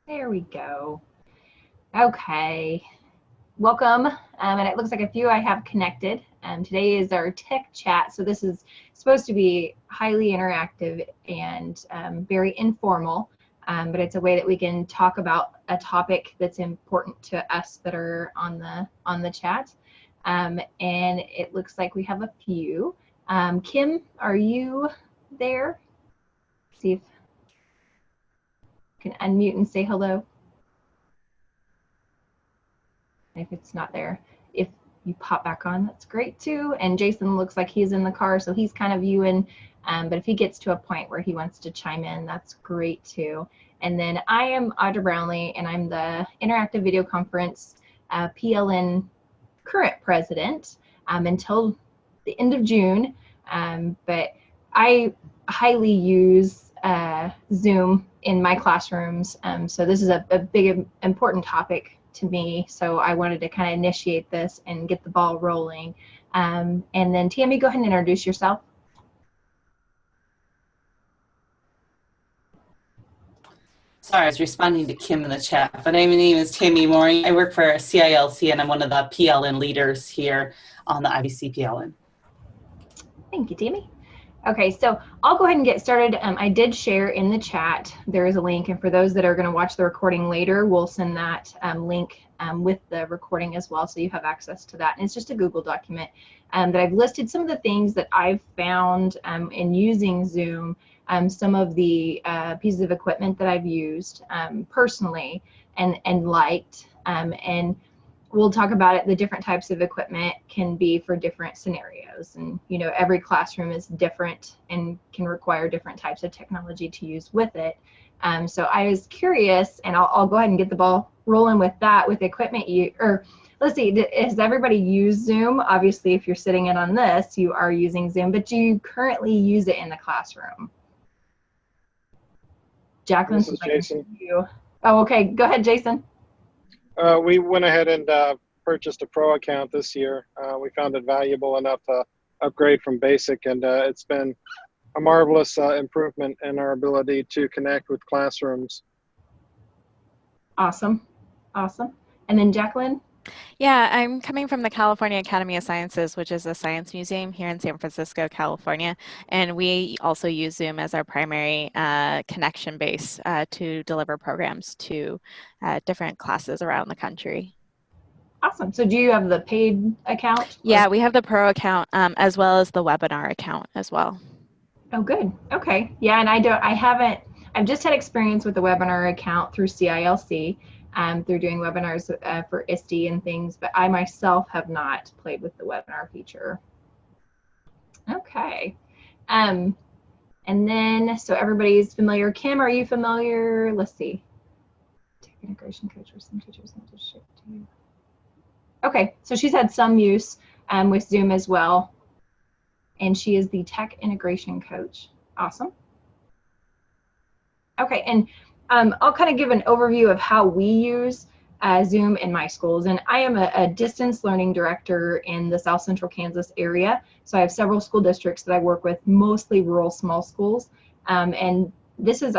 There we go. Okay, welcome. And it looks like a few I have connected. Today is our tech chat. So this is supposed to be highly interactive and very informal, but it's a way that we can talk about a topic that's important to us that are on the chat. And it looks like we have a few. Kim, are you there? See if you can unmute and say hello. If it's not there, if you pop back on, that's great too. And Jason looks like he's in the car, so he's kind of viewing, but if he gets to a point where he wants to chime in, that's great too. And then I am Audra Brownlee, and I'm the Interactive Video Conference PLN current president until the end of June, but I highly use Zoom in my classrooms, so this is a big important topic to me, so I wanted to kind of initiate this and get the ball rolling. And then Tammy, go ahead and introduce yourself. Sorry, I was responding to Kim in the chat, but my name is Tammy Mooring. I work for CILC, and I'm one of the PLN leaders here on the IVC PLN. Thank you, Tammy. Okay, so I'll go ahead and get started. I did share in the chat, there is a link, and for those that are going to watch the recording later, we'll send that link with the recording as well, so you have access to that. And it's just a Google document that I've listed some of the things that I've found in using Zoom, some of the pieces of equipment that I've used personally and liked, and we'll talk about it. The different types of equipment can be for different scenarios, and you know, every classroom is different and can require different types of technology to use with it. So I was curious, and I'll go ahead and get the ball rolling with that, with equipment let's see, has everybody used Zoom? Obviously, if you're sitting in on this, you are using Zoom, but do you currently use it in the classroom? Jacqueline, this is Jason. Oh, okay, go ahead, Jason. We went ahead and purchased a pro account this year. We found it valuable enough to upgrade from basic, and it's been a marvelous improvement in our ability to connect with classrooms. Awesome, awesome. And then Jacqueline? Yeah, I'm coming from the California Academy of Sciences, which is a science museum here in San Francisco, California. And we also use Zoom as our primary connection base to deliver programs to different classes around the country. Awesome. So do you have the paid account? Yeah, we have the pro account as well as the webinar account as well. Oh, good. Okay. Yeah, and I've just had experience with the webinar account through CILC. Through doing webinars for ISTE and things, but I myself have not played with the webinar feature. Okay. And then, so everybody's familiar. Kim, are you familiar? Let's see. Tech integration coach for some teachers need to shift to you. Okay, so she's had some use with Zoom as well. And she is the tech integration coach. Awesome. Okay, and I'll kind of give an overview of how we use Zoom in my schools. And I am a distance learning director in the South Central Kansas area. So I have several school districts that I work with, mostly rural small schools. And this is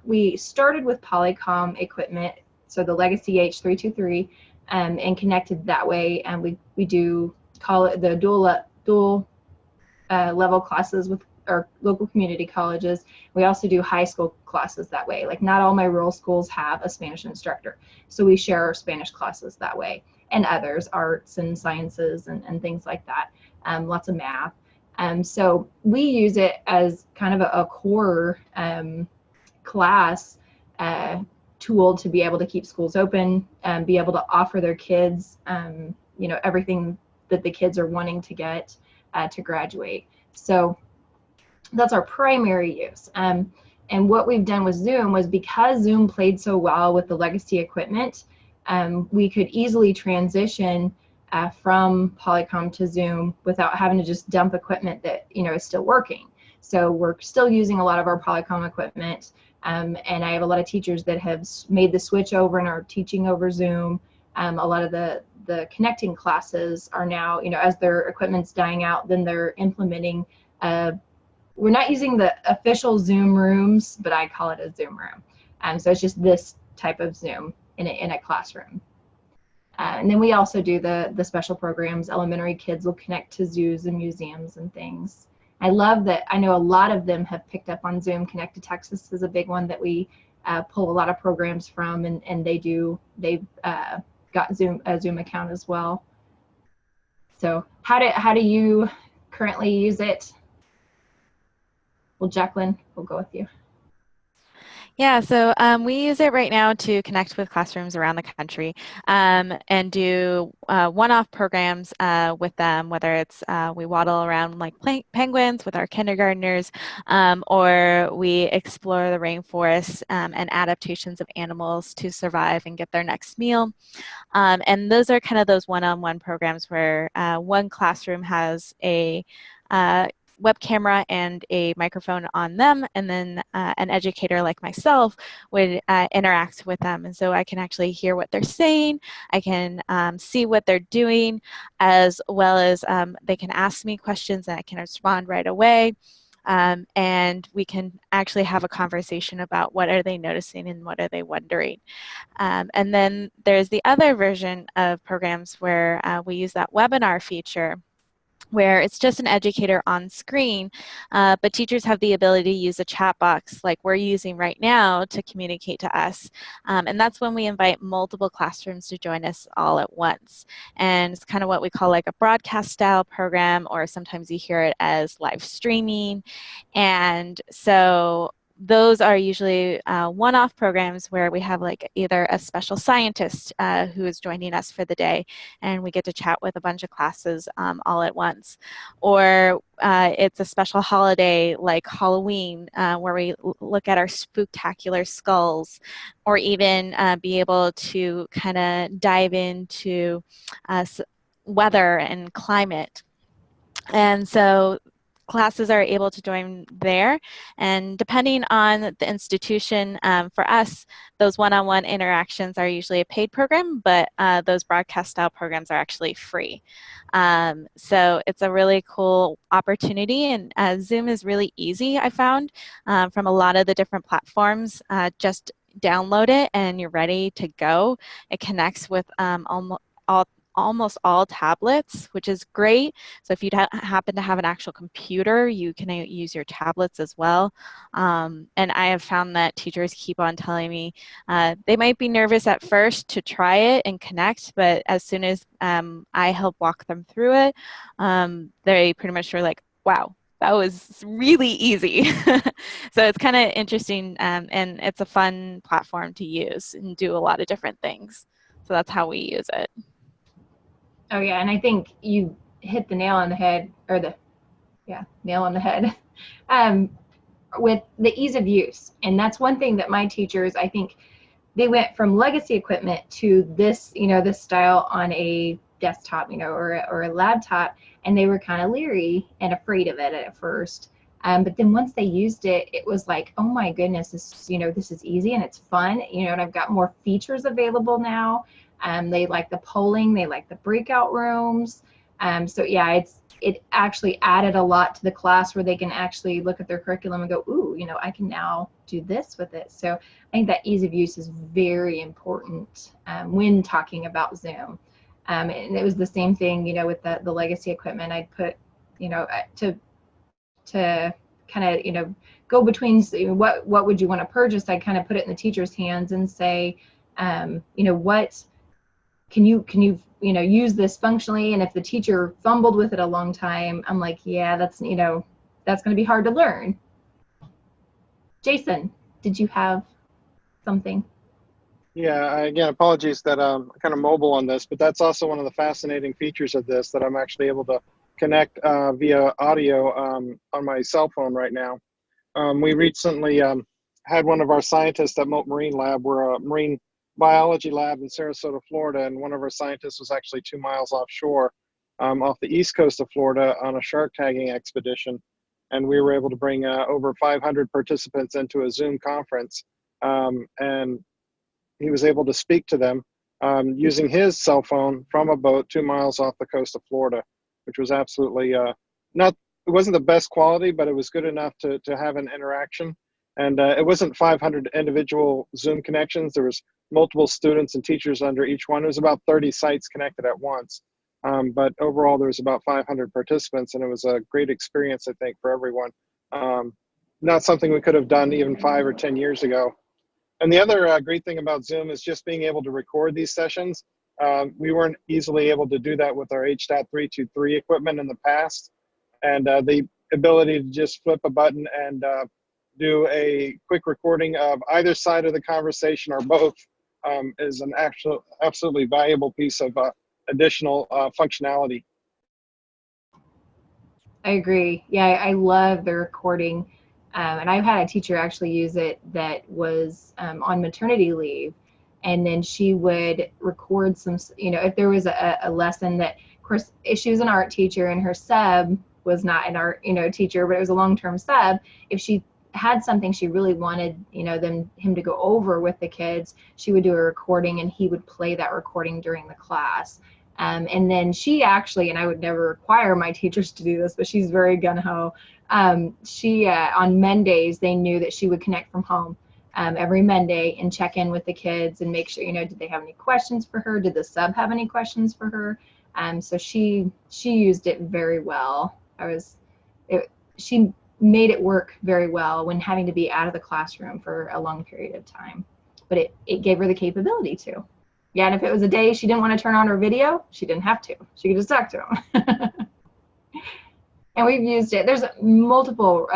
we started with Polycom equipment, so the legacy H323, and connected that way. And we do call it the dual level classes with our local community colleges. We also do high school classes that way. Like, not all my rural schools have a Spanish instructor, so we share our Spanish classes that way, and others, arts and sciences and things like that, lots of math. So we use it as kind of a core class tool to be able to keep schools open, be able to offer their kids you know, everything that the kids are wanting to get to graduate. So that's our primary use. And what we've done with Zoom was, because Zoom played so well with the legacy equipment, we could easily transition from Polycom to Zoom without having to just dump equipment that, you know, is still working. So we're still using a lot of our Polycom equipment, and I have a lot of teachers that have made the switch over and are teaching over Zoom. A lot of the connecting classes are now, you know, as their equipment's dying out, then they're implementing we're not using the official Zoom rooms, but I call it a Zoom room. So it's just this type of Zoom in a classroom. And then we also do the special programs. Elementary kids will connect to zoos and museums and things. I love that. I know a lot of them have picked up on Zoom. Connect to Texas is a big one that we pull a lot of programs from, and they've got a Zoom account as well. So how do you currently use it? Well, Jacqueline, we'll go with you. Yeah, so we use it right now to connect with classrooms around the country and do one-off programs with them, whether it's we waddle around like penguins with our kindergartners, or we explore the rainforest and adaptations of animals to survive and get their next meal. And those are kind of those one-on-one programs where one classroom has a web camera and a microphone on them, and then an educator like myself would interact with them. And so I can actually hear what they're saying, I can see what they're doing, as well as they can ask me questions and I can respond right away. And we can actually have a conversation about what are they noticing and what are they wondering. And then there's the other version of programs where we use that webinar feature, where it's just an educator on screen, but teachers have the ability to use a chat box like we're using right now to communicate to us. And that's when we invite multiple classrooms to join us all at once. And it's kind of what we call like a broadcast style program, or sometimes you hear it as live streaming. And so those are usually one-off programs where we have like either a special scientist who is joining us for the day, and we get to chat with a bunch of classes all at once. Or it's a special holiday like Halloween where we look at our spooktacular skulls, or even be able to kind of dive into weather and climate. And so classes are able to join there, and depending on the institution, for us, those one-on-one interactions are usually a paid program, but those broadcast style programs are actually free. So it's a really cool opportunity, and Zoom is really easy, I found, from a lot of the different platforms. Just download it and you're ready to go. It connects with almost all tablets, which is great. So if you happen to have an actual computer, you can use your tablets as well. And I have found that teachers keep on telling me they might be nervous at first to try it and connect, but as soon as I help walk them through it, they pretty much are like, wow, that was really easy. So it's kind of interesting, and it's a fun platform to use and do a lot of different things. So that's how we use it. Oh yeah, and I think you hit the nail on the head, or nail on the head, with the ease of use. And that's one thing that my teachers, I think, they went from legacy equipment to this, this style on a desktop, or a laptop, and they were kind of leery and afraid of it at first. But then once they used it, it was like, oh my goodness, this is easy and it's fun, and I've got more features available now. They like the polling, they like the breakout rooms. So yeah, it actually added a lot to the class where they can actually look at their curriculum and go, ooh, I can now do this with it. So I think that ease of use is very important when talking about Zoom. And it was the same thing, with the legacy equipment. I'd put, to kind of, go between what would you want to purchase, I kind of put it in the teacher's hands and say, what can you use this functionally? And if the teacher fumbled with it a long time, I'm like, yeah, that's going to be hard to learn. Jason, did you have something? Yeah, again, apologies that I'm kind of mobile on this, but that's also one of the fascinating features of this, that I'm actually able to connect via audio on my cell phone right now. We recently had one of our scientists at Mote Marine Lab. We're a marine biology lab in Sarasota, Florida, and one of our scientists was actually 2 miles offshore off the east coast of Florida on a shark tagging expedition. And we were able to bring over 500 participants into a Zoom conference. And he was able to speak to them using his cell phone from a boat 2 miles off the coast of Florida, which was absolutely it wasn't the best quality, but it was good enough to have an interaction. And it wasn't 500 individual Zoom connections. There was multiple students and teachers under each one. It was about 30 sites connected at once. But overall, there was about 500 participants, and it was a great experience, I think, for everyone. Not something we could have done even 5 or 10 years ago. And the other great thing about Zoom is just being able to record these sessions. We weren't easily able to do that with our H.323 equipment in the past. And the ability to just flip a button and do a quick recording of either side of the conversation or both is an absolutely valuable piece of additional functionality. I agree. Yeah, I love the recording. And I've had a teacher actually use it that was on maternity leave. And then she would record some, you know, if there was a lesson that, of course, she was an art teacher and her sub was not an art, you know, teacher, but it was a long-term sub. If she had something she really wanted, you know, him to go over with the kids, she would do a recording and he would play that recording during the class. And then she actually, and I would never require my teachers to do this, but she's very gung-ho. She, on Mondays, they knew that she would connect from home every Monday and check in with the kids and make sure, you know, did they have any questions for her? Did the sub have any questions for her? So she used it very well. She made it work very well when having to be out of the classroom for a long period of time, but it gave her the capability to. Yeah, and if it was a day she didn't want to turn on her video, she didn't have to. She could just talk to him. And we've used it. There's multiple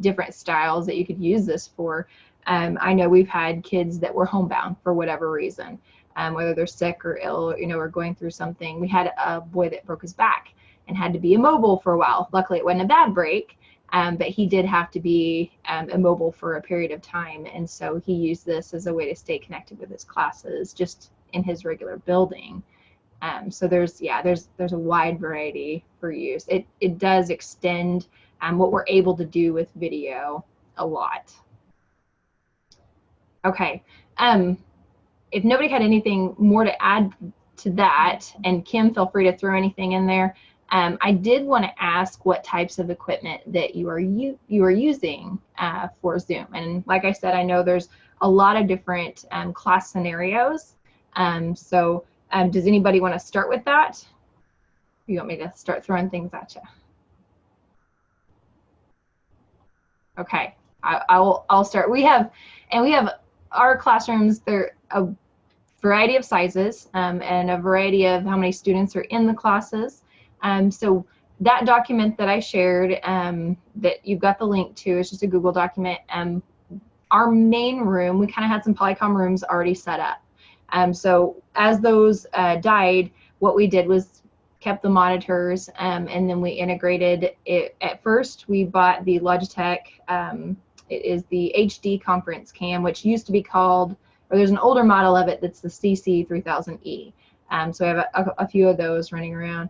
different styles that you could use this for. I know we've had kids that were homebound for whatever reason, whether they're sick or ill, you know, or going through something. We had a boy that broke his back and had to be immobile for a while. Luckily, it wasn't a bad break, but he did have to be immobile for a period of time. And so he used this as a way to stay connected with his classes just in his regular building. So there's a wide variety for use. It does extend what we're able to do with video a lot. Okay, if nobody had anything more to add to that, and Kim, feel free to throw anything in there. I did want to ask what types of equipment that you are using for Zoom. And like I said, I know there's a lot of different class scenarios. So does anybody want to start with that? You want me to start throwing things at you? Okay, I'll start. We have our classrooms. They're a variety of sizes and a variety of how many students are in the classes. So that document that I shared that you've got the link to is just a Google document. Our main room, we kind of had some Polycom rooms already set up. So as those died, what we did was kept the monitors and then we integrated it. At first, we bought the Logitech, it is the HD conference cam, which used to be called, or there's an older model of it that's the CC3000E. So I have a few of those running around.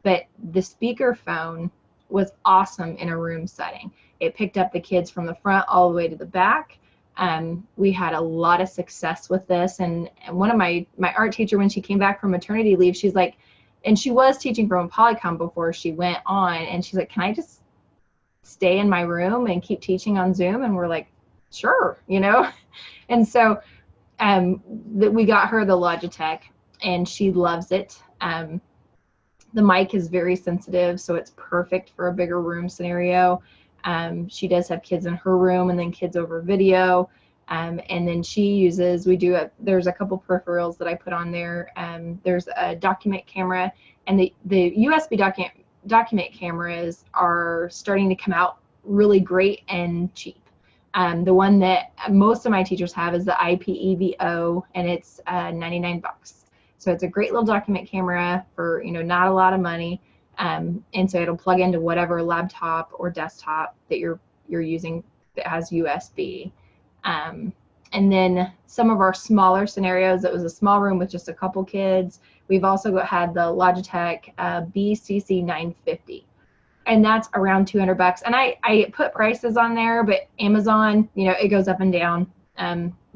But the speaker phone was awesome in a room setting. It picked up the kids from the front all the way to the back. We had a lot of success with this, and one of my art teacher, when she came back from maternity leave, she's like, and she was teaching from a Polycom before she went on, and she's like, can I just stay in my room and keep teaching on Zoom? And we're like, sure, you know. And so we got her the Logitech, and she loves it. The mic is very sensitive, so it's perfect for a bigger room scenario. She does have kids in her room and then kids over video. And then she uses, there's a couple peripherals that I put on there. There's a document camera, and the USB document cameras are starting to come out really great and cheap. The one that most of my teachers have is the IPEVO, and it's 99 bucks. So it's a great little document camera for, you know, not a lot of money. And so it'll plug into whatever laptop or desktop that you're using that has USB. And then some of our smaller scenarios, it was a small room with just a couple kids. We've also had the Logitech BCC950, and that's around 200 bucks. And I put prices on there, but Amazon, you know, it goes up and down.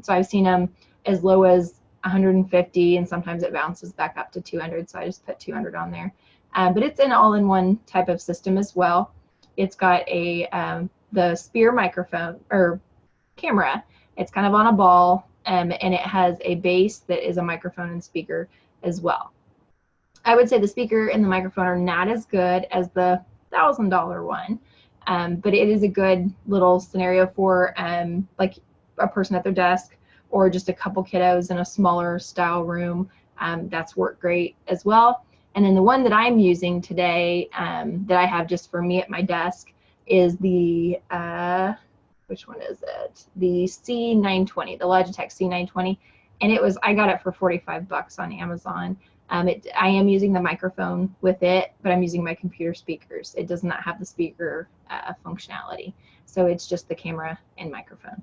So I've seen them as low as 150, and sometimes it bounces back up to 200. So I just put 200 on there. But it's an all-in-one type of system as well. It's got a the Spear microphone or camera. It's kind of on a ball, and it has a base that is a microphone and speaker as well. I would say the speaker and the microphone are not as good as the $1,000 one, but it is a good little scenario for like a person at their desk or just a couple kiddos in a smaller style room. That's worked great as well. And then the one that I'm using today that I have just for me at my desk is the, which one is it? The C920, the Logitech C920. And I got it for 45 bucks on Amazon. I am using the microphone with it, but I'm using my computer speakers. It does not have the speaker functionality. So it's just the camera and microphone.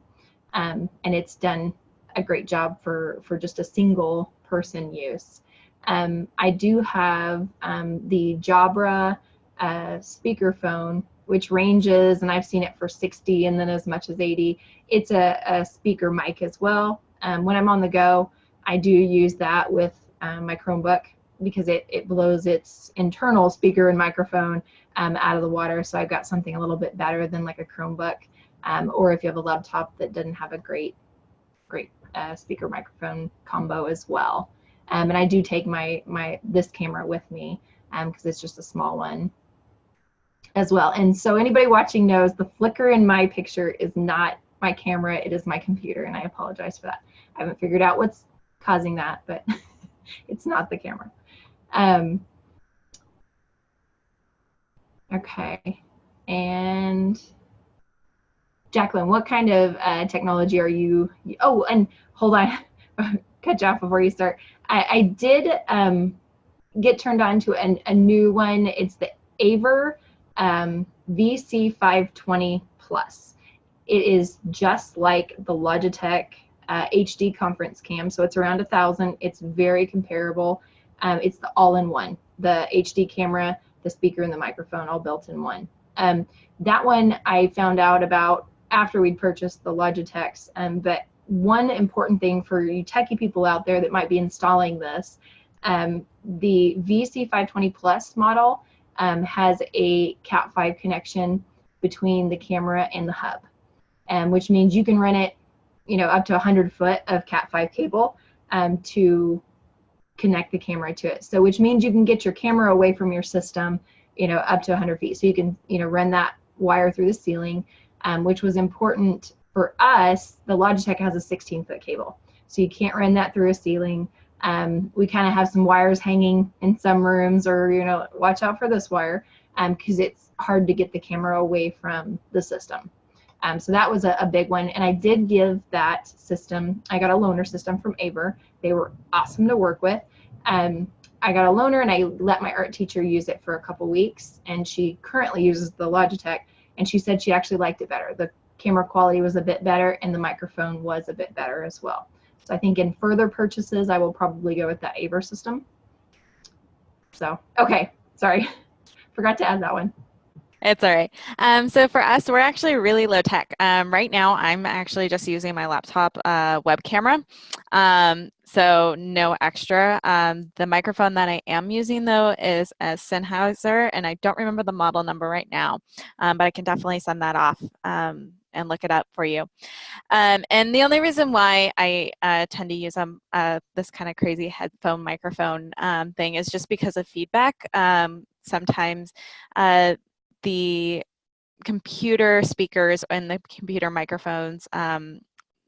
And it's done a great job for just a single person use. I do have the Jabra speakerphone, which ranges, and I've seen it for 60 and then as much as 80. It's a speaker mic as well. When I'm on the go, I do use that with my Chromebook because it blows its internal speaker and microphone out of the water. So I've got something a little bit better than like a Chromebook, or if you have a laptop that doesn't have a great speaker microphone combo as well. And I do take this camera with me because it's just a small one as well. And so anybody watching knows the flicker in my picture is not my camera, it is my computer, and I apologize for that. I haven't figured out what's causing that, but it's not the camera. Okay, and Jacqueline, what kind of technology are you? Oh, and hold on, cut you off before you start. I did get turned on to a new one. It's the Aver VC 520 Plus. It is just like the Logitech HD conference cam, so it's around $1,000. It's very comparable. It's the all-in-one, the HD camera, the speaker, and the microphone all built in one. That one I found out about after we'd purchased the Logitechs, but one important thing for you techie people out there that might be installing this, the VC 520 Plus model has a Cat5 connection between the camera and the hub, which means you can run it, up to 100 foot of Cat5 cable to connect the camera to it. So which means you can get your camera away from your system, up to 100 feet. So you can, run that wire through the ceiling, which was important for us. The Logitech has a 16-foot cable, so you can't run that through a ceiling. We kind of have some wires hanging in some rooms, or watch out for this wire, because it's hard to get the camera away from the system. So that was a big one, and I did give that system, I got a loaner system from Aver. They were awesome to work with. I got a loaner and I let my art teacher use it for a couple weeks, and she currently uses the Logitech, and she said she actually liked it better. The camera quality was a bit better and the microphone was a bit better as well. So I think in further purchases, I will probably go with that Aver system. So, okay, sorry, forgot to add that one. It's all right. So for us, we're actually really low tech. Right now, I'm actually just using my laptop web camera. So no extra. The microphone that I am using, though, is a Sennheiser, and I don't remember the model number right now, but I can definitely send that off and look it up for you. And the only reason why I tend to use this kind of crazy headphone microphone thing is just because of feedback. Sometimes the computer speakers and the computer microphones,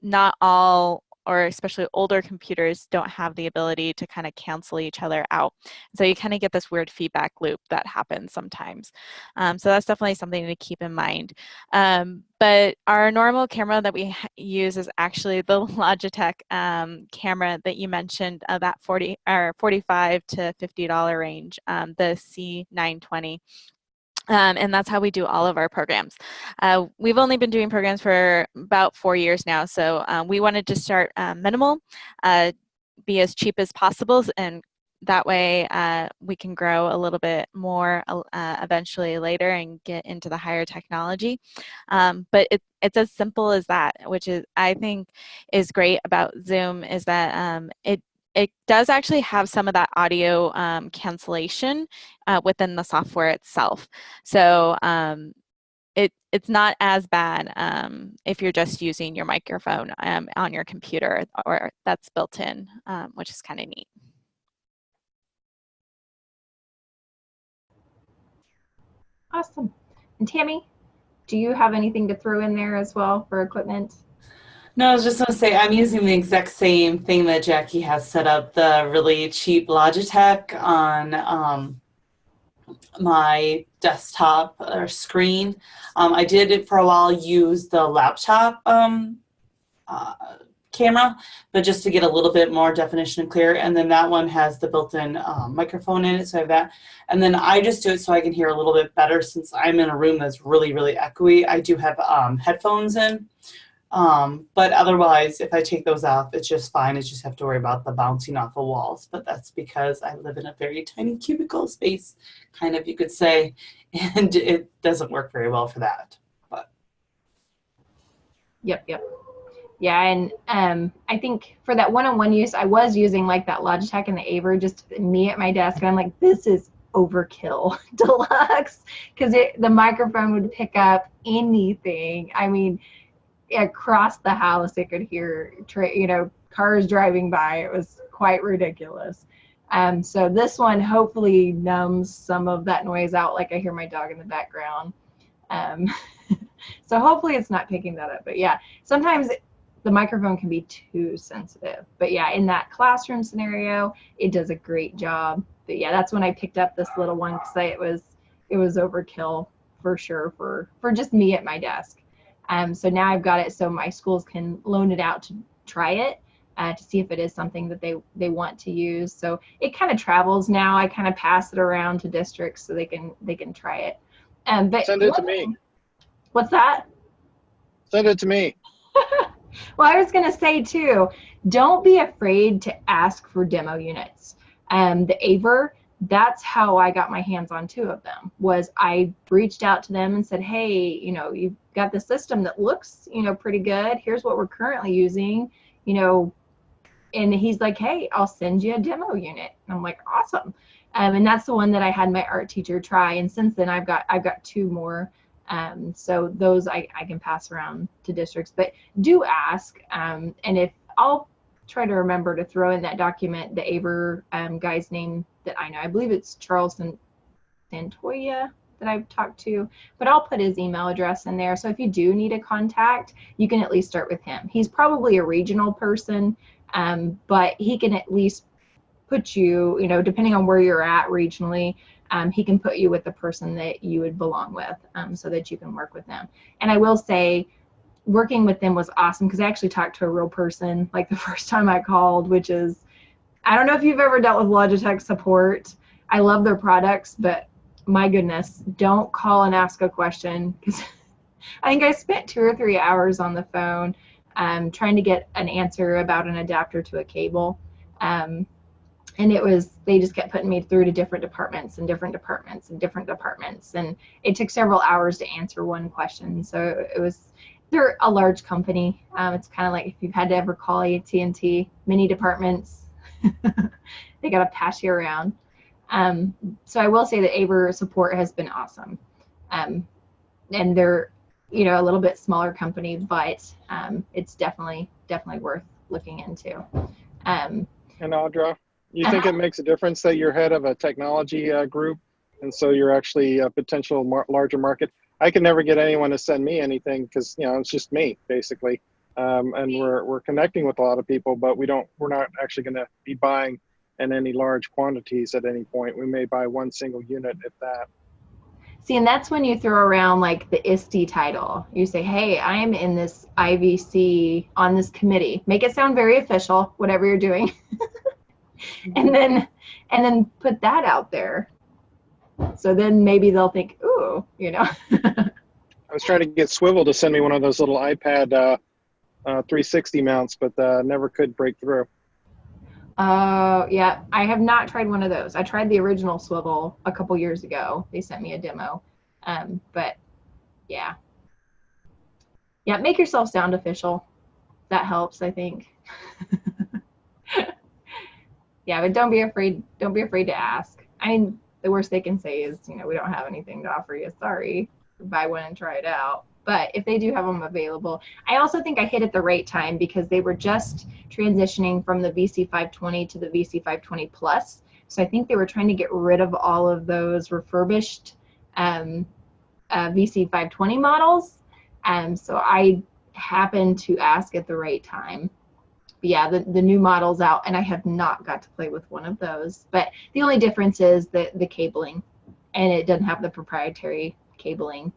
not all, or especially older computers, don't have the ability to kind of cancel each other out. So you kind of get this weird feedback loop that happens sometimes. So that's definitely something to keep in mind. But our normal camera that we use is actually the Logitech camera that you mentioned, that $45 to $50 range, the C920. And that's how we do all of our programs. We've only been doing programs for about 4 years now, so we wanted to start minimal, be as cheap as possible, and that way we can grow a little bit more eventually later and get into the higher technology. But it's as simple as that, which is, I think, is great about Zoom, is that it does actually have some of that audio cancellation within the software itself. So it's not as bad if you're just using your microphone on your computer, or that's built in, which is kind of neat. Awesome. And Tammy, do you have anything to throw in there as well for equipment? No, I was just going to say, I'm using the exact same thing that Jackie has set up, the really cheap Logitech on my desktop or screen. I did it for a while, use the laptop camera, but just to get a little bit more definition and clear. And then that one has the built-in microphone in it, so I have that. And then I just do it so I can hear a little bit better, since I'm in a room that's really, really echoey. I do have headphones in. But otherwise, if I take those off, it's just fine. I just have to worry about the bouncing off the walls. But that's because I live in a very tiny cubicle space, kind of, you could say, and it doesn't work very well for that. But Yep. Yeah, and I think for that one-on-one use, I was using like that Logitech and the Aver, just me at my desk, and I'm like, this is overkill deluxe, because the microphone would pick up anything. I mean, across the house, it could hear cars driving by. It was quite ridiculous. So this one hopefully numbs some of that noise out, like I hear my dog in the background. So hopefully it's not picking that up. But yeah, sometimes the microphone can be too sensitive. But yeah, in that classroom scenario, it does a great job. But yeah, that's when I picked up this little one, because it was overkill for sure for just me at my desk. So now I've got it so my schools can loan it out to try it, to see if it is something that they want to use. So it kind of travels now. I kind of pass it around to districts so they can try it. But send it to me. What's that? Send it to me. Well, I was going to say too, don't be afraid to ask for demo units. The Aver, that's how I got my hands on 2 of them. Was I reached out to them and said, hey, you've got the system that looks, pretty good. Here's what we're currently using, and he's like, hey, I'll send you a demo unit. And I'm like, awesome. And that's the one that I had my art teacher try. And since then I've got 2 more. So those I can pass around to districts, but do ask. And if I'll try to remember to throw in that document, the Aver guy's name that I know. I believe it's Charles Santoya that I've talked to, but I'll put his email address in there. So if you do need a contact, you can at least start with him. He's probably a regional person, but he can at least put you, depending on where you're at regionally, he can put you with the person that you would belong with, so that you can work with them. And I will say, working with them was awesome, because I actually talked to a real person like the first time I called, which is, I don't know if you've ever dealt with Logitech support. I love their products, but my goodness, don't call and ask a question, because I think I spent 2 or 3 hours on the phone trying to get an answer about an adapter to a cable. And they just kept putting me through to different departments and different departments and different departments. And it took several hours to answer one question. So they're a large company. It's kind of like if you've had to ever call AT&T, many departments, they got to pass you around. So I will say that Aver support has been awesome. And they're, a little bit smaller company, but it's definitely worth looking into. And Audra, you think it makes a difference that you're head of a technology group, and so you're actually a potential larger market? I can never get anyone to send me anything, because it's just me basically, and we're connecting with a lot of people, but we're not actually going to be buying in any large quantities at any point. We may buy 1 single unit, if that. See, and that's when you throw around like the ISTE title. You say, hey, I'm in this IVC on this committee. Make it sound very official, whatever you're doing. and then put that out there. So then maybe they'll think, ooh, I was trying to get Swivel to send me one of those little iPad 360 mounts, but never could break through. Yeah, I have not tried one of those. I tried the original Swivel a couple years ago. They sent me a demo. But yeah. Yeah, make yourself sound official. That helps, I think. Yeah, but don't be afraid to ask. I mean, the worst they can say is, we don't have anything to offer you. Sorry. buy one and try it out. But if they do have them available, I also think I hit at the right time because they were just transitioning from the VC 520 to the VC 520 Plus. So I think they were trying to get rid of all of those refurbished VC 520 models. So I happened to ask at the right time. But yeah, the new model's out, and I have not got to play with one of those. But the only difference is the cabling, and it doesn't have the proprietary cabling.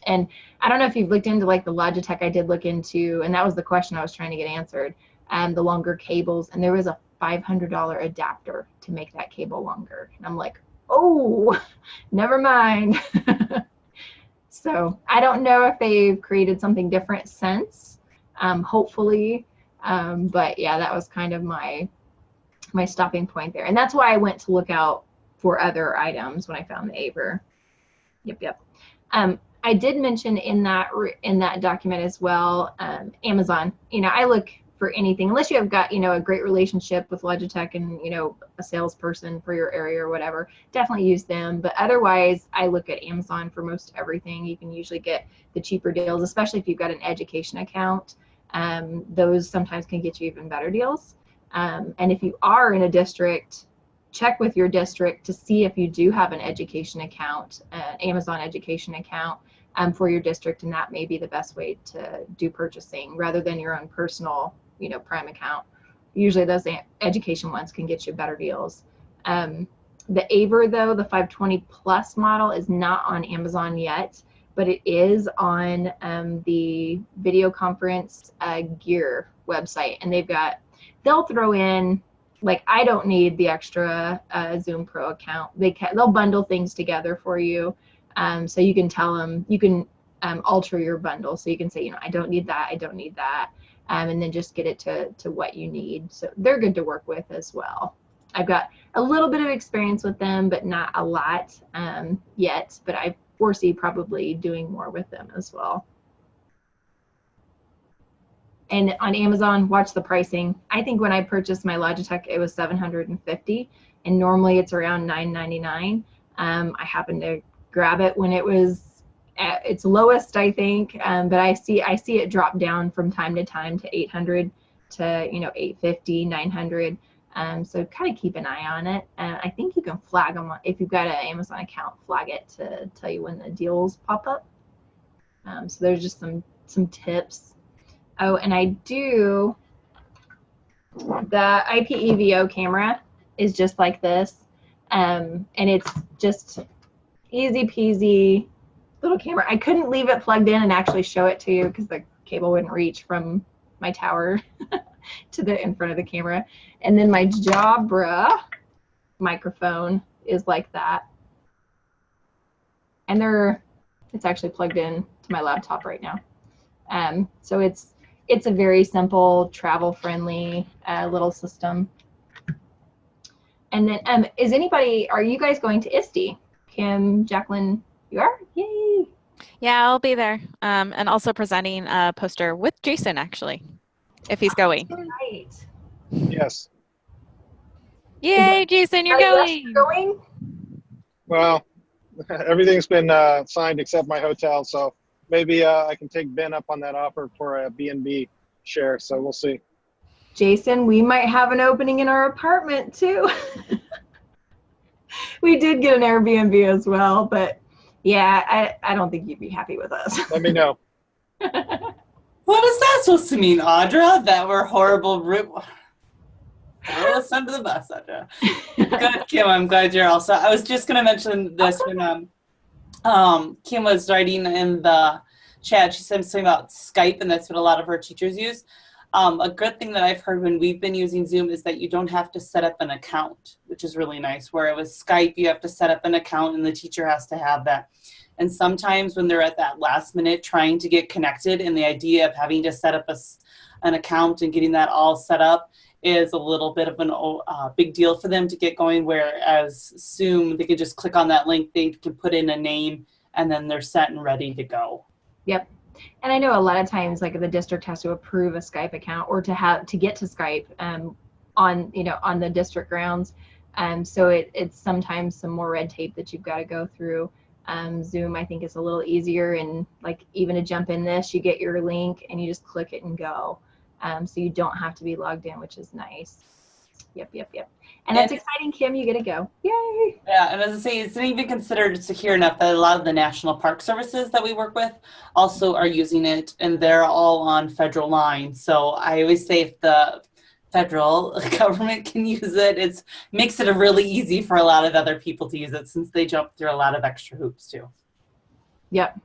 And I don't know if you've looked into like the Logitech. I did look into, and that was the question I was trying to get answered, the longer cables, and there was a $500 adapter to make that cable longer. And I'm like, oh, never mind. So I don't know if they've created something different since, hopefully. But yeah, that was kind of my stopping point there. And that's why I went to look out for other items when I found the Aver. Yep. I did mention in that document as well, Amazon. I look for anything, unless you have got, a great relationship with Logitech and, a salesperson for your area or whatever, definitely use them. But otherwise, I look at Amazon for most everything. You can usually get the cheaper deals, especially if you've got an education account. Those sometimes can get you even better deals. And if you are in a district, check with your district to see if you do have an education account, an Amazon education account for your district, and that may be the best way to do purchasing rather than your own personal, Prime account. Usually those education ones can get you better deals. The Aver, though, the 520 Plus model is not on Amazon yet, but it is on the video conference gear website, and they'll throw in, like, I don't need the extra Zoom Pro account. They'll bundle things together for you. So you can tell them, you can alter your bundle. So you can say, I don't need that, I don't need that. And then just get it to what you need. So they're good to work with as well. I've got a little bit of experience with them, but not a lot yet. But I foresee probably doing more with them as well. And on Amazon, watch the pricing. I think when I purchased my Logitech, it was $750, and normally it's around $999. I happened to grab it when it was at its lowest, I think, but I see it drop down from time to time to 800 to $850, 900. So kind of keep an eye on it. I think you can flag them if you've got an Amazon account. Flag it to tell you when the deals pop up. So there's just some tips. Oh, and the IPEVO camera is just like this, and it's just easy peasy little camera. I couldn't leave it plugged in and actually show it to you because the cable wouldn't reach from my tower to the in front of the camera. And then my Jabra microphone is like that, and it's actually plugged in to my laptop right now. So it's a very simple, travel-friendly little system. And then, are you guys going to ISTE? Kim, Jacqueline, you are? Yay! Yeah, I'll be there. And also presenting a poster with Jason, actually, if he's going. Right. Yes. Yay, Jason, you're going! Well, everything's been signed except my hotel, so maybe I can take Ben up on that offer for a B&B share, so we'll see. Jason, we might have an opening in our apartment too. We did get an Airbnb as well, but yeah, I don't think you'd be happy with us. Let me know. What is that supposed to mean, Audra? That we're horrible. Throw us under the bus, Audra. Good, Kim. I'm glad you're also. I was just going to mention this when Kim was writing in the chat. She said something about Skype, and that's what a lot of her teachers use. A good thing that I've heard when we've been using Zoom is that you don't have to set up an account, which is really nice. Where it was Skype, you have to set up an account and the teacher has to have that. And sometimes when they're at that last minute trying to get connected, and the idea of having to set up an account and getting that all set up is a little bit of a big deal for them to get going, whereas Zoom, they can just click on that link, they can put in a name, and then they're set and ready to go. Yep. And I know a lot of times, like, the district has to approve a Skype account or to get to Skype on the district grounds. So it's sometimes some more red tape that you've got to go through. Zoom, I think, is a little easier, and like even to jump in this, you get your link and you just click it and go. So you don't have to be logged in, which is nice. Yep. And that's exciting, Kim. You get to go. Yay! Yeah, and as I say, it's not even considered secure enough that a lot of the national park services that we work with also are using it, and they're all on federal lines. So I always say if the federal government can use it, it makes it really easy for a lot of other people to use it, since they jump through a lot of extra hoops too. Yep.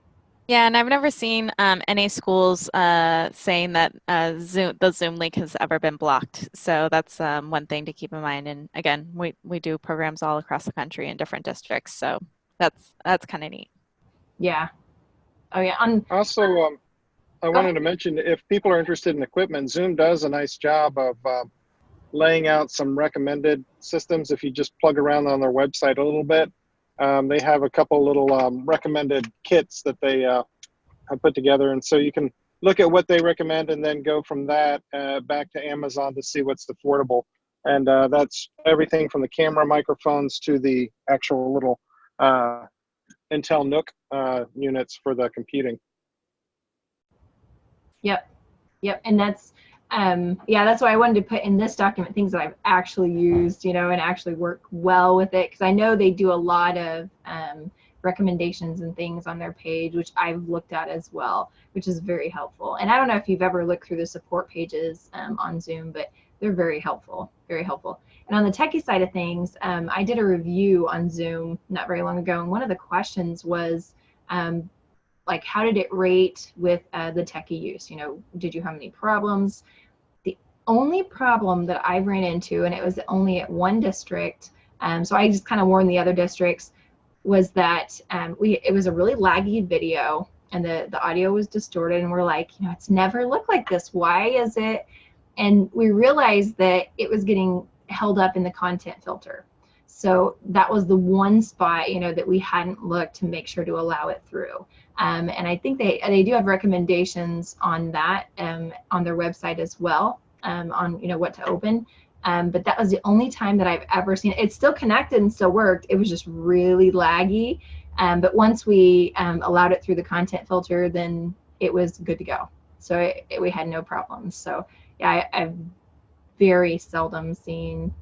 Yeah, and I've never seen any schools saying that the Zoom link has ever been blocked. So that's one thing to keep in mind. And again, we do programs all across the country in different districts, so that's kind of neat. Yeah. Oh yeah. Also, I wanted to mention, if people are interested in equipment, Zoom does a nice job of laying out some recommended systems. If you just plug around on their website a little bit, they have a couple little recommended kits that they have put together. And so you can look at what they recommend and then go from that back to Amazon to see what's affordable. And that's everything from the camera microphones to the actual little Intel Nook units for the computing. Yep. And that's, yeah, that's why I wanted to put in this document things that I've actually used, and actually work well with it. Because I know they do a lot of recommendations and things on their page, which I've looked at as well, which is very helpful. And I don't know if you've ever looked through the support pages on Zoom, but they're very helpful, very helpful. And on the techie side of things, I did a review on Zoom not very long ago, and one of the questions was, like, how did it rate with the techie use? Did you have any problems? The only problem that I ran into, and it was only at one district, so I just kind of warned the other districts, was that it was a really laggy video, and the audio was distorted, and we're like, it's never looked like this. Why is it? And we realized that it was getting held up in the content filter. So that was the one spot, that we hadn't looked to make sure to allow it through. And I think they do have recommendations on that on their website as well, on what to open. But that was the only time that I've ever seen it. It's still connected and still worked. It was just really laggy. But once we allowed it through the content filter, then it was good to go. So we had no problems. So yeah, I've very seldom seen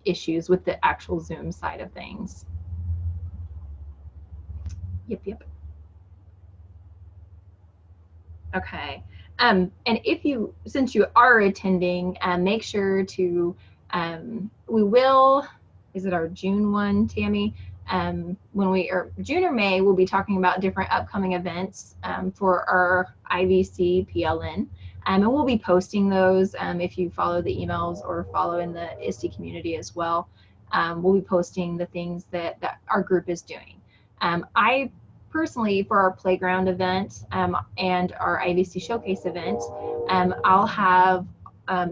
issues with the actual Zoom side of things. Yep. Okay. And since you are attending, make sure to, we will, is it our June one, Tammy? June or May, we'll be talking about different upcoming events for our IVC PLN. And we'll be posting those if you follow the emails or follow in the ISTE community as well. We'll be posting the things that our group is doing. I personally, for our playground event and our IVC showcase event, I'll have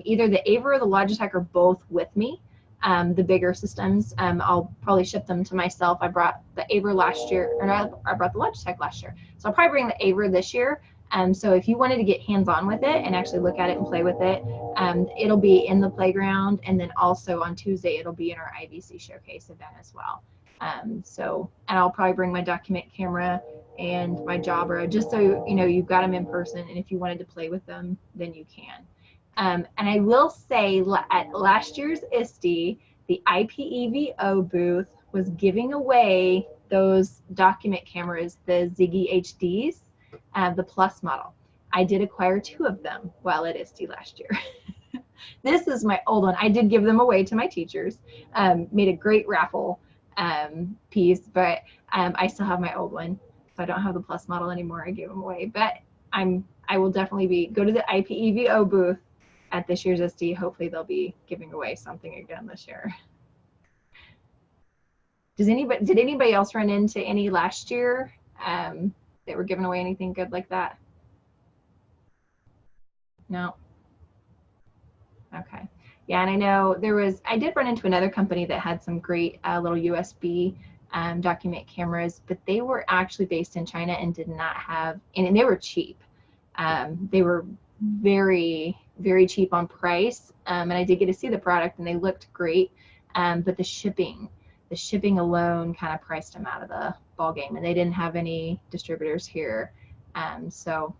either the Ava or the Logitech or both with me. The bigger systems, I'll probably ship them to myself. I brought the Ava last year, or I brought the Logitech last year. So I'll probably bring the Ava this year. So if you wanted to get hands-on with it and actually look at it and play with it, it'll be in the playground, and then also on Tuesday it'll be in our IVC showcase event as well. And I'll probably bring my document camera and my Jabra, just so you've got them in person, and if you wanted to play with them, then you can. And I will say, at last year's ISTE, the IPEVO booth was giving away those document cameras, the Ziggy HDs, the Plus model. I did acquire 2 of them while at ISTE last year. This is my old one. I did give them away to my teachers, made a great raffle piece, but I still have my old one, so I don't have the Plus model anymore. I gave them away, but I will definitely go to the IPEVO booth at this year's ISTE. Hopefully they'll be giving away something again this year. Did anybody else run into any last year that were giving away anything good like that? No. Okay. Yeah, and I know I did run into another company that had some great little USB document cameras, but they were actually based in China and did not have, and they were cheap. They were very, very cheap on price, and I did get to see the product, and they looked great, but the shipping the shipping alone kind of priced them out of the ball game, and they didn't have any distributors here. So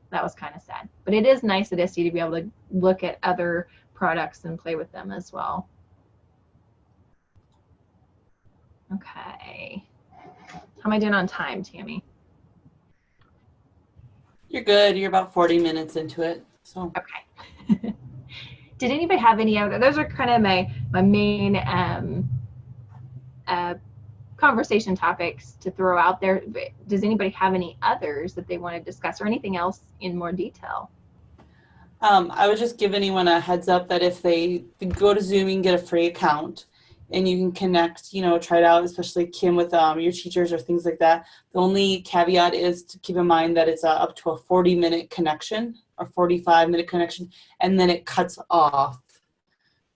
that was kind of sad. But it is nice at ISTE to be able to look at other products and play with them as well. Okay. How am I doing on time, Tammy? You're good. You're about 40 minutes into it. So okay. Did anybody have any other? Those are kind of my main conversation topics to throw out there. Does anybody have any others that they want to discuss or anything else in more detail? I would just give anyone a heads up that if they go to Zoom, you can get a free account and you can connect, try it out, especially Kim with your teachers or things like that. The only caveat is to keep in mind that it's up to a 40-minute connection or 45-minute connection, and then it cuts off.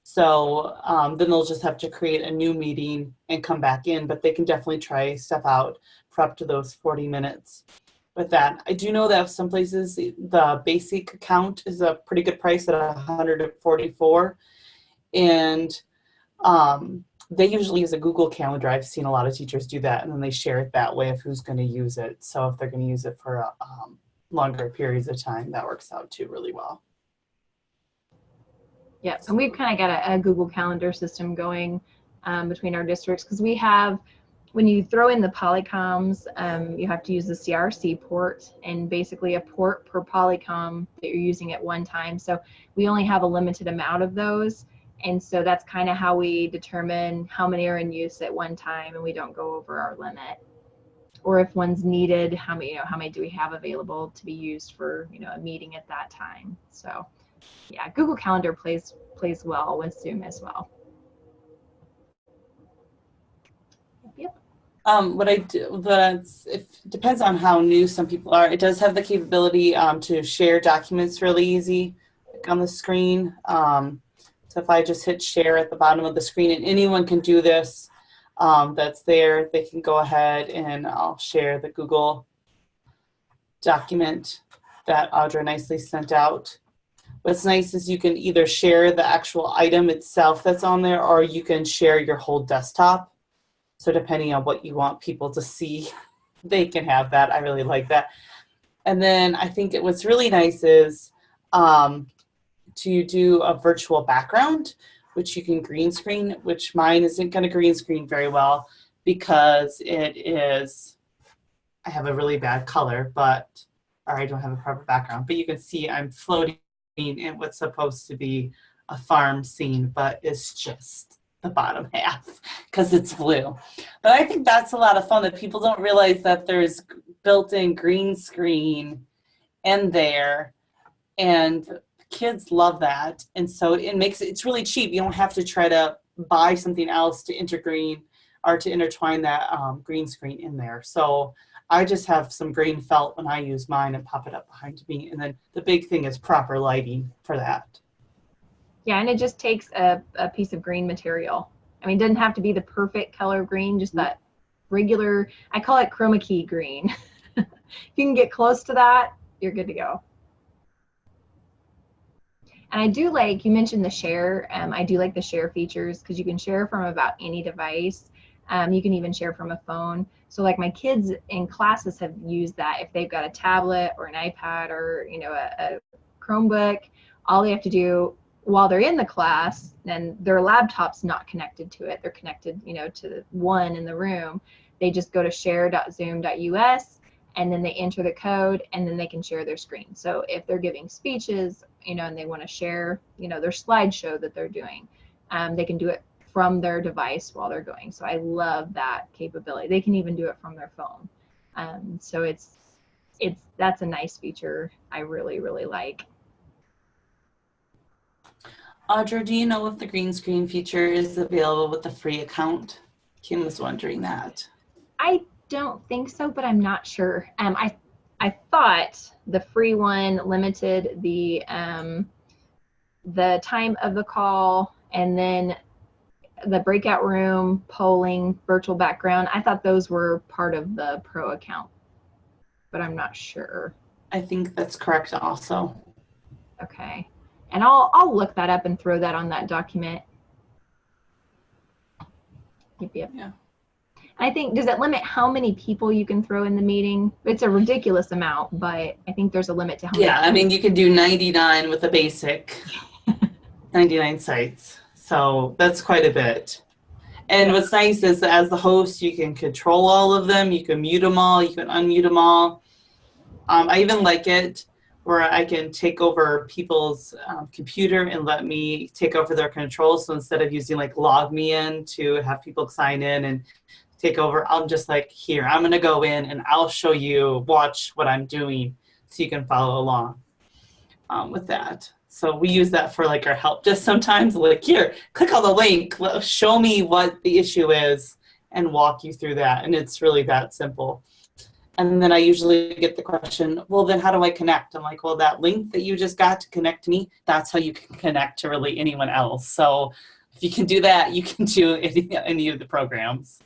So then they'll just have to create a new meeting and come back in, but they can definitely try step out for up to those 40 minutes. With that, I do know that some places the basic account is a pretty good price at $144, and they usually use a Google Calendar. I've seen a lot of teachers do that, and then they share it that way of who's going to use it. So if they're going to use it for longer periods of time, that works out too really well. Yeah, and we've kind of got a Google Calendar system going between our districts, because we have, when you throw in the Polycoms, you have to use the CRC port, and basically a port per Polycom that you're using at one time. So we only have a limited amount of those. And so that's kind of how we determine how many are in use at one time, and we don't go over our limit. Or if one's needed, how many do we have available to be used for, a meeting at that time. So yeah, Google Calendar plays well with Zoom as well. Yep. What I do, it depends on how new some people are. It does have the capability to share documents really easy, like on the screen. So if I just hit share at the bottom of the screen, and anyone can do this that's there, they can go ahead and I'll share the Google document that Audra nicely sent out. What's nice is you can either share the actual item itself that's on there, or you can share your whole desktop. So depending on what you want people to see, they can have that. I really like that. And then I think what's really nice is to do a virtual background, which you can green screen, which mine isn't going to green screen very well because I have a really bad color, or I don't have a proper background. But you can see I'm floating in what's supposed to be a farm scene, but it's just the bottom half because it's blue. But I think that's a lot of fun, that people don't realize that there's built-in green screen in there, and kids love that. And so it's really cheap. You don't have to try to buy something else to intergreen or to intertwine that green screen in there. So I just have some green felt when I use mine and pop it up behind me. And then the big thing is proper lighting for that. Yeah, and it just takes a piece of green material. I mean, it doesn't have to be the perfect color green, just that regular, I call it chroma key green. If you can get close to that, you're good to go. And I do like, you mentioned the share. I do like the share features because you can share from about any device. You can even share from a phone. So like my kids in classes have used that. If they've got a tablet or an iPad or a Chromebook, all they have to do while they're in the class, and their laptop's not connected to it, they're connected to one in the room, they just go to share.zoom.us and then they enter the code, and then they can share their screen. So if they're giving speeches, and they want to share their slideshow that they're doing, they can do it from their device while they're going. So I love that capability. They can even do it from their phone. So that's a nice feature I really, really like. Audra, do you know if the green screen feature is available with the free account? Kim was wondering that. I don't think so, but I'm not sure. I thought the free one limited the time of the call, and then the breakout room, polling, virtual background. I thought those were part of the pro account, but I'm not sure. I think that's correct also. Okay. And I'll look that up and throw that on that document. Yep. Yeah. I think, does it limit how many people you can throw in the meeting? It's a ridiculous amount, but I think there's a limit to how many. Yeah, I mean, you can do 99 with a basic 99 sites. So that's quite a bit. And what's nice is that as the host, you can control all of them. You can mute them all. You can unmute them all. I even like it where I can take over people's computer and let me take over their controls. So instead of using like log me in to have people sign in and take over, I'm just like, here, I'm going to go in and I'll show you, watch what I'm doing so you can follow along with that. So we use that for like our help desk sometimes, like, here, click on the link, show me what the issue is and walk you through that. And it's really that simple. And then I usually get the question, well, then how do I connect? I'm like, well, that link that you just got to connect to me, that's how you can connect to really anyone else. So if you can do that, you can do any of the programs.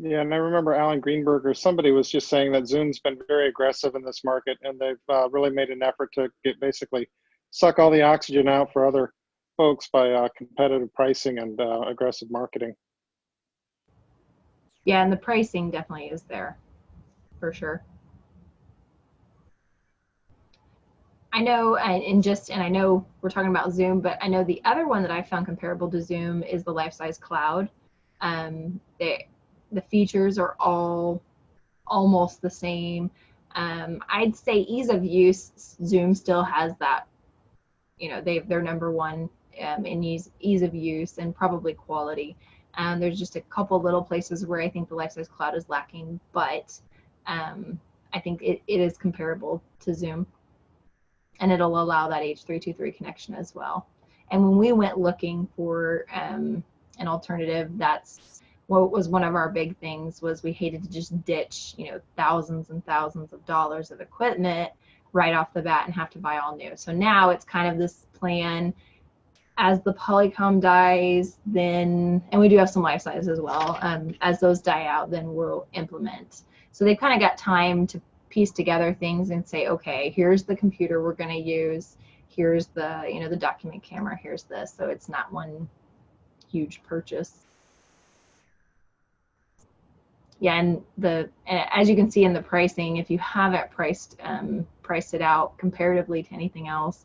Yeah, and I remember Alan Greenberg or somebody was just saying that Zoom's been very aggressive in this market, and they've really made an effort to basically suck all the oxygen out for other folks by competitive pricing and aggressive marketing. Yeah, and the pricing definitely is there, for sure. I know, and I know we're talking about Zoom, but I know the other one that I found comparable to Zoom is the Life-Size Cloud. The features are all almost the same. I'd say ease of use, Zoom still has that, they're number one in ease of use and probably quality. There's just a couple little places where I think the Life-Size Cloud is lacking, but I think it is comparable to Zoom, and it'll allow that H323 connection as well. And when we went looking for an alternative, that's what was one of our big things, was we hated to just ditch, thousands and thousands of dollars of equipment right off the bat and have to buy all new. So now it's kind of this plan, as the Polycom dies, then, and we do have some life size as well, as those die out, then we'll implement. So they've kind of got time to piece together things and say, okay, here's the computer we're going to use, here's the, the document camera, here's this. So it's not one huge purchase. Yeah, and as you can see in the pricing, if you haven't priced it out comparatively to anything else,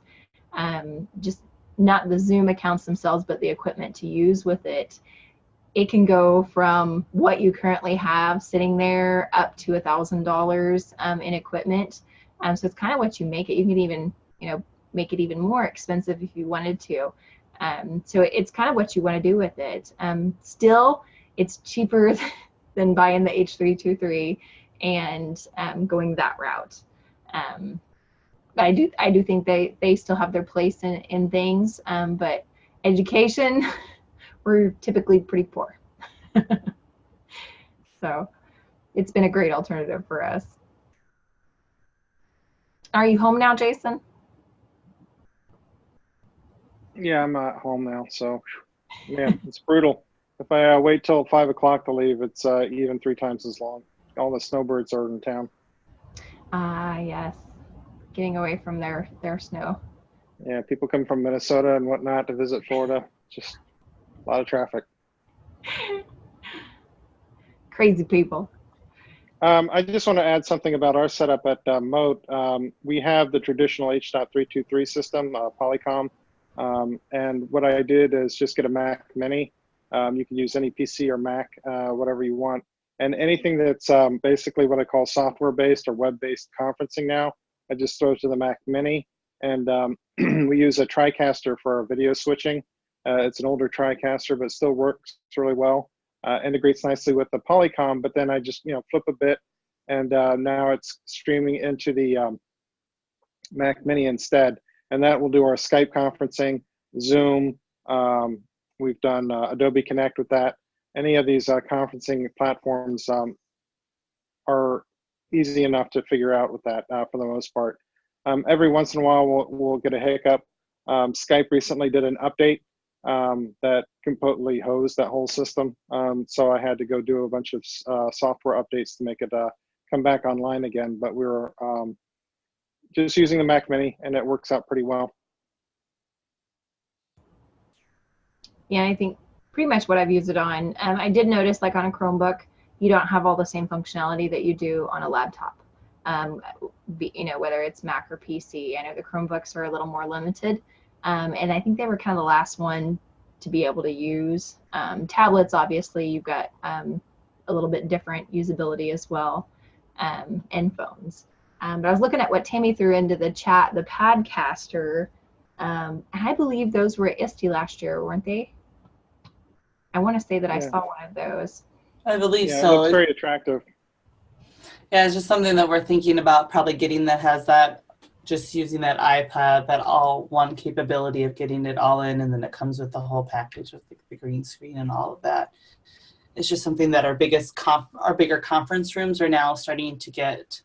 just not the Zoom accounts themselves, but the equipment to use with it, it can go from what you currently have sitting there up to $1,000 in equipment. So it's kind of what you make it. You can even, make it even more expensive if you wanted to. So it's kind of what you want to do with it. Still, it's cheaper than buying the H323 and going that route. I do think they still have their place in things, but education, we're typically pretty poor. So it's been a great alternative for us. Are you home now, Jason? Yeah, I'm at home now, so man, it's brutal. If I wait till 5 o'clock to leave, it's even 3 times as long. All the snowbirds are in town. Yes, getting away from their snow. Yeah, people come from Minnesota and whatnot to visit Florida. Just a lot of traffic. Crazy people. I just want to add something about our setup at Moat. We have the traditional H.323 system, Polycom, and what I did is just get a Mac Mini. You can use any PC or Mac, whatever you want. And anything that's basically what I call software-based or web-based conferencing now, I just throw it to the Mac Mini. And we use a TriCaster for our video switching. It's an older TriCaster, but still works really well. Integrates nicely with the Polycom, but then I just flip a bit, and now it's streaming into the Mac Mini instead. And that will do our Skype conferencing, Zoom. We've done Adobe Connect with that. Any of these conferencing platforms are easy enough to figure out with that for the most part. Every once in a while, we'll get a hiccup. Skype recently did an update that completely hosed that whole system. So I had to go do a bunch of software updates to make it come back online again. But we were just using the Mac Mini, and it works out pretty well. Yeah, I think pretty much what I've used it on. I did notice, like on a Chromebook, you don't have all the same functionality that you do on a laptop. Whether it's Mac or PC. I know the Chromebooks are a little more limited, and I think they were kind of the last one to be able to use. Tablets, obviously, you've got a little bit different usability as well, and phones. But I was looking at what Tammy threw into the chat, the Padcaster. I believe those were at ISTE last year, weren't they? I want to say that I Yeah. saw one of those. I believe Yeah, so. it looks very attractive. Yeah, it's just something that we're thinking about probably getting that has that, just using that iPad, that all one capability of getting it all in, and then it comes with the whole package with the green screen and all of that. It's just something that our bigger conference rooms are now starting to get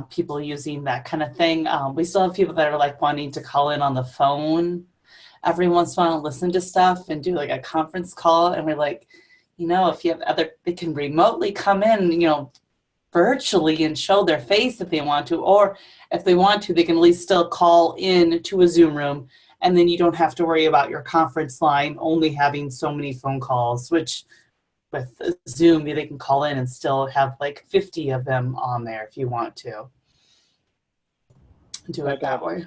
people using that kind of thing. We still have people that are like wanting to call in on the phone every once in a while and listen to stuff and do like a conference call. And we're like, if you have they can remotely come in, virtually and show their face if they want to, or if they want to, they can at least still call in to a Zoom room, and then you don't have to worry about your conference line only having so many phone calls, which with Zoom, they can call in and still have like 50 of them on there if you want to do it that way.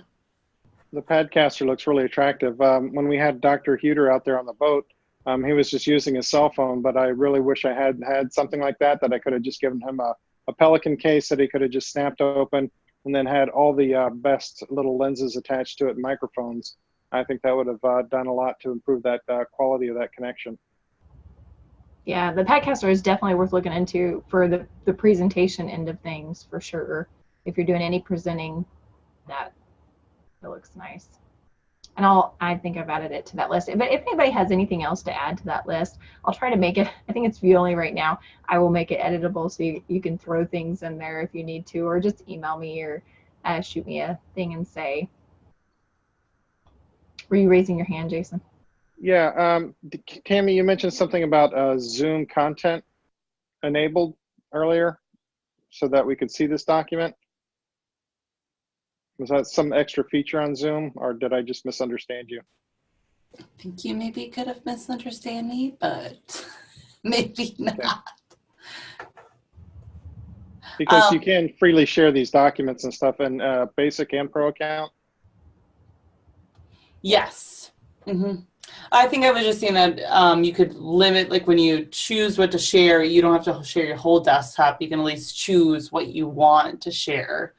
The Padcaster looks really attractive. When we had Dr. Huter out there on the boat, he was just using his cell phone, but I really wish I had something like that I could have just given him a Pelican case that he could have just snapped open and then had all the best little lenses attached to it and microphones. I think that would have done a lot to improve that quality of that connection. Yeah, the Padcaster is definitely worth looking into for the presentation end of things, for sure. If you're doing any presenting, that looks nice. And I think I've added it to that list. But if anybody has anything else to add to that list, I'll try to make it, I think it's view only right now. I will make it editable so you can throw things in there if you need to, or just email me or shoot me a thing and say. Were you raising your hand, Jason? Yeah, Tammy, you mentioned something about Zoom content enabled earlier so that we could see this document. Was that some extra feature on Zoom, or did I just misunderstand you? I think you maybe could have misunderstood me, but maybe not. Okay. Because you can freely share these documents and stuff in Basic and Pro account. Yes. Mm-hmm. I think I was just saying that you could limit, like when you choose what to share, you don't have to share your whole desktop. You can at least choose what you want to share,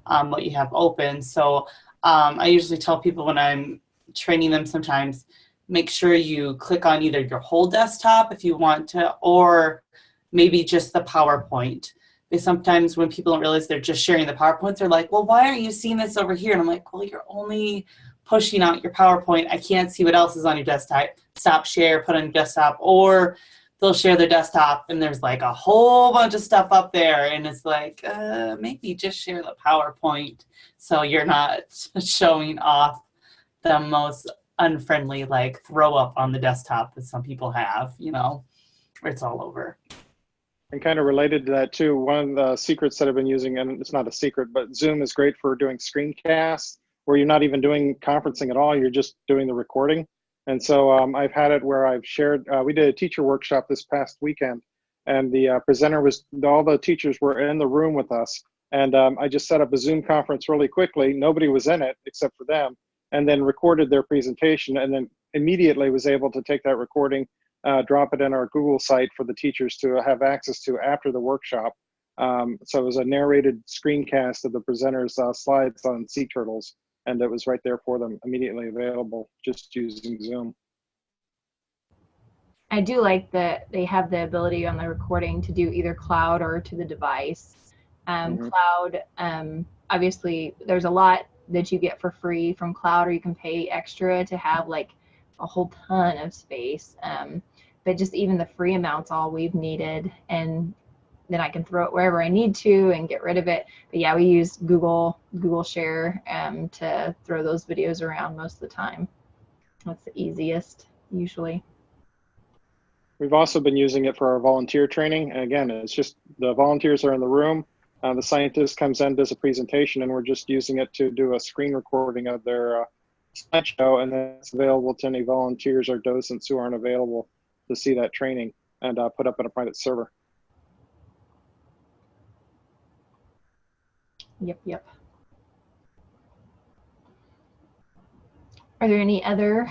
what you have open. So I usually tell people when I'm training them sometimes, make sure you click on either your whole desktop if you want to, or maybe just the PowerPoint. Because sometimes when people don't realize they're just sharing the PowerPoint, they're like, well, why aren't you seeing this over here? And I'm like, well, you're only pushing out your PowerPoint. I can't see what else is on your desktop. Stop share, put on your desktop, or they'll share their desktop and there's like a whole bunch of stuff up there. And it's like, maybe just share the PowerPoint so you're not showing off the most unfriendly, like throw up on the desktop that some people have, where it's all over. And kind of related to that too, one of the secrets that I've been using, and it's not a secret, but Zoom is great for doing screencasts where you're not even doing conferencing at all, you're just doing the recording. And so I've had it where I've shared, we did a teacher workshop this past weekend, and the presenter all the teachers were in the room with us. And I just set up a Zoom conference really quickly. Nobody was in it except for them, and then recorded their presentation, and then immediately was able to take that recording, drop it in our Google site for the teachers to have access to after the workshop. So it was a narrated screencast of the presenter's slides on sea turtles, and it was right there for them, immediately available, just using Zoom. I do like that they have the ability on the recording to do either cloud or to the device. Cloud, obviously, there's a lot that you get for free from cloud, or you can pay extra to have like a whole ton of space. But just even the free amount's all we've needed, and then I can throw it wherever I need to and get rid of it. But yeah, we use Google Share to throw those videos around most of the time. That's the easiest, usually. We've also been using it for our volunteer training. And again, it's just the volunteers are in the room. The scientist comes in, does a presentation, and we're just using it to do a screen recording of their slideshow, and then it's available to any volunteers or docents who aren't available to see that training, and put up in a private server. Yep. Are there any other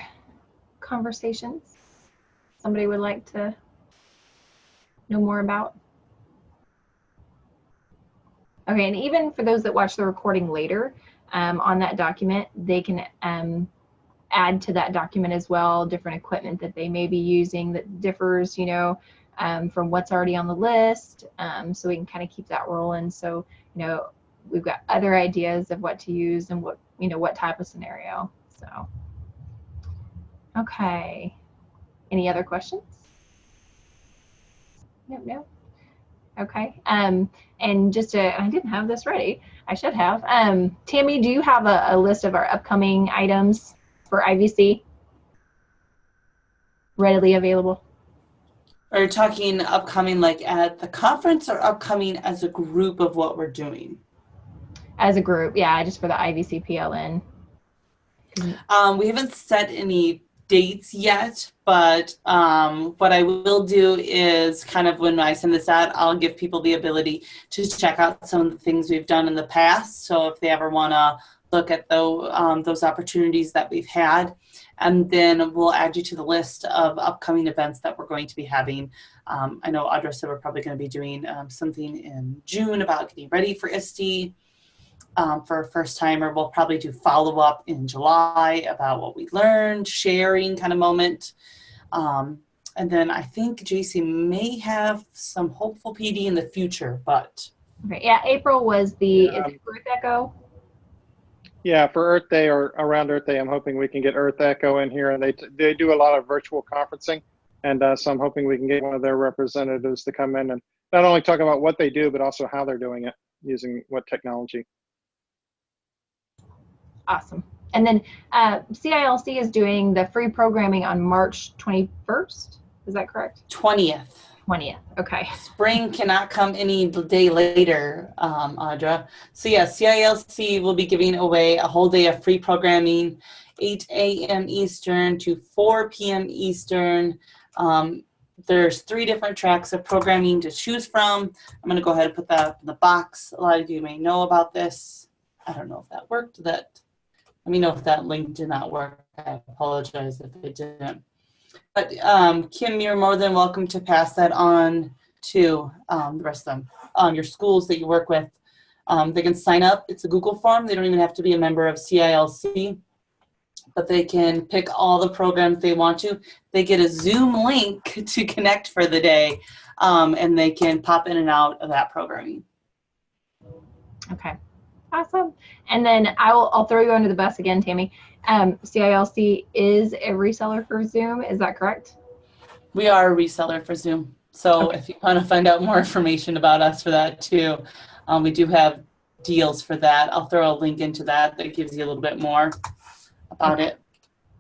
conversations somebody would like to know more about? Okay, and even for those that watch the recording later, on that document, they can add to that document as well different equipment that they may be using that differs, from what's already on the list, so we can kind of keep that rolling. So, we've got other ideas of what to use and what type of scenario. So, okay. Any other questions? No. Okay. And just I didn't have this ready. I should have. Tammy, do you have a list of our upcoming items for IVC readily available? Are you talking upcoming like at the conference or upcoming as a group of what we're doing? As a group, yeah, just for the IVC PLN. We haven't set any dates yet, but what I will do is kind of when I send this out, I'll give people the ability to check out some of the things we've done in the past. So if they ever want to look at those opportunities that we've had, and then we'll add you to the list of upcoming events that we're going to be having. I know Audra said we're probably going to be doing something in June about getting ready for ISTE. For a first timer, we'll probably do follow-up in July about what we learned, sharing kind of moment. And then I think JC may have some hopeful PD in the future, but. Okay, yeah, April was the Earth Echo. Yeah, for Earth Day or around Earth Day, I'm hoping we can get Earth Echo in here, and they do a lot of virtual conferencing, and so I'm hoping we can get one of their representatives to come in and not only talk about what they do, but also how they're doing it, using what technology. Awesome. And then CILC is doing the free programming on March 21st. Is that correct? 20th. 20th. Okay. Spring cannot come any day later, Audra. So yeah, CILC will be giving away a whole day of free programming, 8 a.m. Eastern to 4 p.m. Eastern. There's 3 different tracks of programming to choose from. I'm going to go ahead and put that up in the box. A lot of you may know about this. I don't know if that worked. Let me know if that link did not work. I apologize if it didn't. But Kim, you're more than welcome to pass that on to the rest of them, your schools that you work with. They can sign up. It's a Google form. They don't even have to be a member of CILC, but they can pick all the programs they want to. They get a Zoom link to connect for the day, and they can pop in and out of that programming. Okay. Awesome. And then I'll throw you under the bus again, Tammy. CILC is a reseller for Zoom. Is that correct? We are a reseller for Zoom. So if you want to find out more information about us for that too, we do have deals for that. I'll throw a link into that gives you a little bit more about it.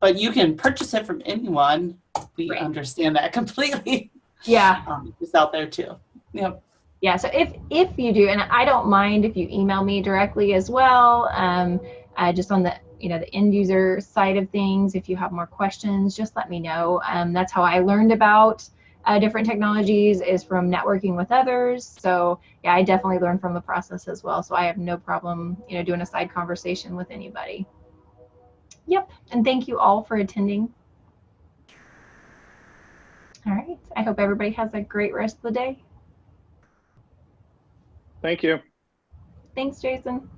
But you can purchase it from anyone. We understand that completely. Yeah. It's out there too. Yep. Yeah, so if you do, and I don't mind if you email me directly as well, just on the the end user side of things, if you have more questions, just let me know. That's how I learned about different technologies, is from networking with others. So yeah, I definitely learned from the process as well. So I have no problem doing a side conversation with anybody. Yep, and thank you all for attending. All right, I hope everybody has a great rest of the day. Thank you. Thanks, Jason.